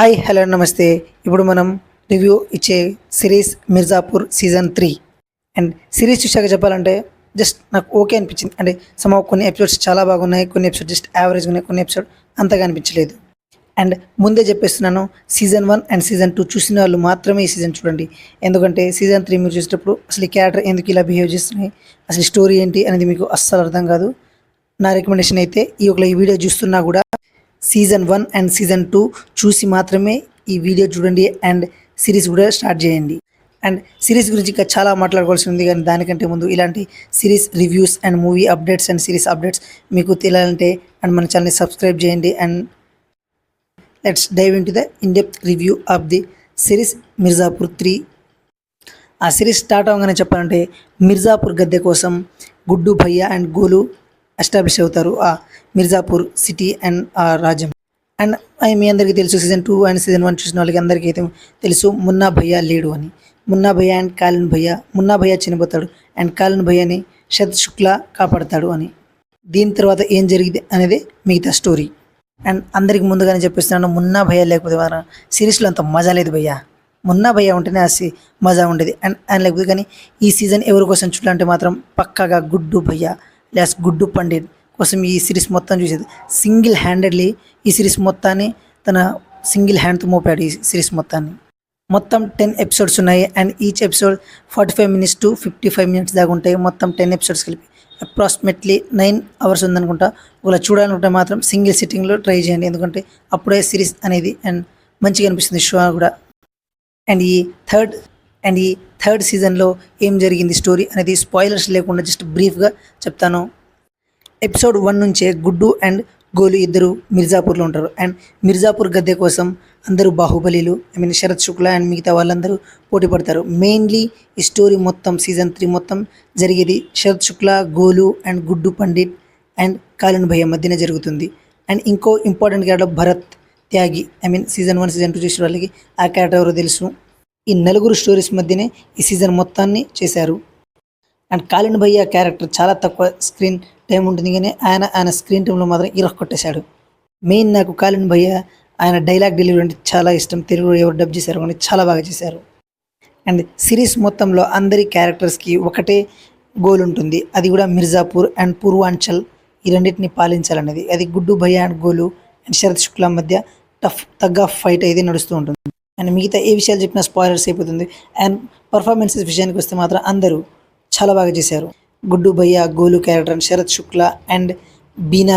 Hi hello నమస్తే. ఇప్పుడు మనం రివ్యూ ఇచ్చే series Mirzapur season 3. And series చూశాక చెప్పాలంటే జస్ట్ నాకు ఓకే అనిపించింది. అంటే కొన్ని ఎపిసోడ్స్ చాలా బాగున్నాయి, కొన్ని ఎపిసోడ్ జస్ట్ యావరేజ్గా ఉన్నాయి, కొన్ని ఎపిసోడ్ అంతగా అనిపించలేదు. అండ్ ముందే చెప్పేస్తున్నాను, సీజన్ 1 అండ్ సీజన్ 2 చూసిన వాళ్ళు మాత్రమే ఈ సీజన్ చూడండి. ఎందుకంటే సీజన్ 3 మీరు చూసేటప్పుడు అసలు ఈ క్యారెక్టర్ ఎందుకు ఇలా బిహేవ్ చేస్తున్నాయి, అసలు స్టోరీ ఏంటి అనేది మీకు అస్సలు అర్థం కాదు. నా రికమెండేషన్ అయితే ఈ వీడియో చూస్తున్నా కూడా సీజన్ 1 అండ్ సీజన్ 2 చూసి మాత్రమే ఈ వీడియో చూడండి అండ్ సిరీస్ కూడా స్టార్ట్ చేయండి. అండ్ సిరీస్ గురించి ఇంకా చాలా మాట్లాడుకోవాల్సి ఉంది, కానీ దానికంటే ముందు ఇలాంటి series reviews and movie updates and series updates మీకు తెలియాలంటే అండ్ మన ఛానల్ని సబ్స్క్రైబ్ చేయండి. And let's dive into the in depth review of the series Mirzapur 3. ఆ సిరీస్ స్టార్ట్ అవగానే చెప్పాలంటే మిర్జాపూర్ గద్దె కోసం గుడ్డు భయ్య అండ్ గోలు ఎస్టాబ్లిష్ అవుతారు ఆ మిర్జాపూర్ సిటీ అండ్ ఆ రాజ్యం. అండ్ మీ అందరికీ తెలుసు, సీజన్ 2 అండ్ సీజన్ 1 చూసిన వాళ్ళకి అందరికీ అయితే తెలుసు మున్నా భయ్య లేడు అని. మున్నా భయ్య అండ్ కాలిన్ భయ్య, మున్నా భయ్య చనిపోతాడు అండ్ కాలిన్ భయ్యని శరత్ శుక్లా కాపాడతాడు అని. దీని తర్వాత ఏం జరిగింది అనేది మిగతా స్టోరీ. అండ్ అందరికి ముందుగానే చెప్పిస్తున్నాను, మున్నా భయ్య లేకపోతే మాత్రం సిరీస్లో అంత మజా లేదు భయ్య. మున్నా భయ్య ఉంటేనే మజా ఉండేది. అండ్ లేకపోతే కానీ ఈ సీజన్ ఎవరి కోసం చూడాలంటే మాత్రం పక్కాగా గుడ్డు భయ్య లేస్ గుడ్డు పండిట్ కోసం ఈ సిరీస్ మొత్తం చూసేది. సింగిల్ హ్యాండెడ్లీ ఈ సిరీస్ మొత్తాన్ని తన సింగిల్ హ్యాండ్తో మోపాడు. ఈ సిరీస్ మొత్తం 10 ఎపిసోడ్స్ ఉన్నాయి. And each episode 45 minutes to 55 minutes దాకా ఉంటాయి. మొత్తం 10 ఎపిసోడ్స్ కలిపి అప్రాక్సిమేట్లీ 9 hours ఉందనుకుంటా. ఒకవేళ చూడాలనుకుంటే మాత్రం సింగిల్ సిట్టింగ్లో ట్రై చేయండి, ఎందుకంటే అప్పుడే సిరీస్ అనేది అండ్ మంచిగా అనిపిస్తుంది షో కూడా. అండ్ ఈ థర్డ్ సీజన్లో ఏం జరిగింది స్టోరీ అనేది స్పాయిలర్స్ లేకుండా జస్ట్ బ్రీఫ్గా చెప్తాను. ఎపిసోడ్ 1 నుంచే గుడ్డు అండ్ గోలు ఇద్దరు మిర్జాపూర్లో ఉంటారు. అండ్ మిర్జాపూర్ గద్దె కోసం అందరూ బాహుబలిలు శరత్ శుక్లా అండ్ మిగతా వాళ్ళందరూ పోటీ పడతారు. మెయిన్లీ ఈ స్టోరీ మొత్తం సీజన్ 3 మొత్తం జరిగేది శరత్ శుక్లా, గోలు అండ్ గుడ్డు పండిట్ అండ్ కాలిన్ భయ్య మధ్యనే జరుగుతుంది. అండ్ ఇంకో ఇంపార్టెంట్ క్యారెక్టర్ భరత్ త్యాగి. సీజన్ 1 సీజన్ 2 చూసిన వాళ్ళకి ఆ క్యారెక్టర్ ఎవరో తెలుసు. ఈ నలుగురు స్టోరీస్ మధ్యనే ఈ సీజన్ మొత్తాన్ని చేశారు. అండ్ కాలిన్ భయ్య క్యారెక్టర్ చాలా తక్కువ స్క్రీన్ టైం ఉంటుంది, కానీ ఆయన స్క్రీన్ టైంలో మాత్రం కొట్టేశాడు. మెయిన్ నాకు కాలిన్ భయ్య ఆయన డైలాగ్ డెలివరీ అంటే చాలా ఇష్టం. తెలుగులో ఎవరు డబ్ చేశారు కానీ చాలా బాగా చేశారు. అండ్ సిరీస్ మొత్తంలో అందరి క్యారెక్టర్స్కి ఒకటే గోల్ ఉంటుంది, అది కూడా మిర్జాపూర్ అండ్ పూర్వాంచల్ ఈ రెండింటిని పాలించాలనేది. అది గుడ్డు భయ్య అండ్ గోలు అండ్ శరత్ శుక్లా మధ్య తగ్గ ఫైట్ అయితే నడుస్తూ ఉంటుంది. అండ్ మిగతా ఏ విషయాలు చెప్పినా స్పాయిలర్స్ అయిపోతుంది. అండ్ పర్ఫార్మెన్సెస్ విషయానికి వస్తే మాత్రం అందరూ చాలా బాగా చేశారు. Guddu Bhaiya, Golu character and Sharad Shukla and Beena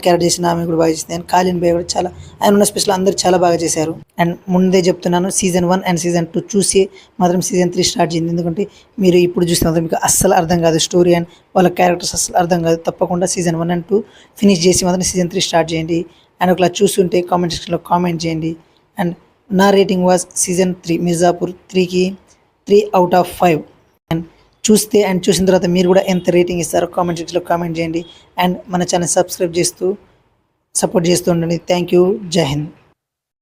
character చేసిన ఆమె కూడా బాగా చేసింది. అండ్ కాలిన్ భయ్య కూడా చాలా ఆయన ఉన్న స్పెషల్ అందరూ చాలా బాగా చేశారు. అండ్ ముందే చెప్తున్నాను, సీజన్ 1 అండ్ సీజన్ 2 చూసి మాత్రం సీజన్ 3 స్టార్ట్ చేయండి, ఎందుకంటే మీరు ఇప్పుడు చూస్తే మాత్రం మీకు అస్సలు అర్థం కాదు స్టోరీ అండ్ వాళ్ళ క్యారెక్టర్స్ అస్సలు అర్థం కాదు. తప్పకుండా సీజన్ 1 and 2 ఫినిష్ చేసి మాత్రం సీజన్ 3 స్టార్ట్ చేయండి. అండ్ ఒకలా చూస్తుంటే కామెంట్ సెక్షన్లో కామెంట్ చేయండి. అండ్ నా రేటింగ్ వాజ్ సీజన్ 3 మిర్జాపూర్ 3కి 3 out of 5. అండ్ చూసిన తర్వాత మీరు కూడా ఎంత రేటింగ్ ఇస్తారో కామెంట్ సెక్షన్లో కామెంట్ చేయండి. అండ్ మన ఛానల్ సబ్స్క్రైబ్ చేస్తూ సపోర్ట్ చేస్తూ ఉండండి. Thank you. జై హింద్.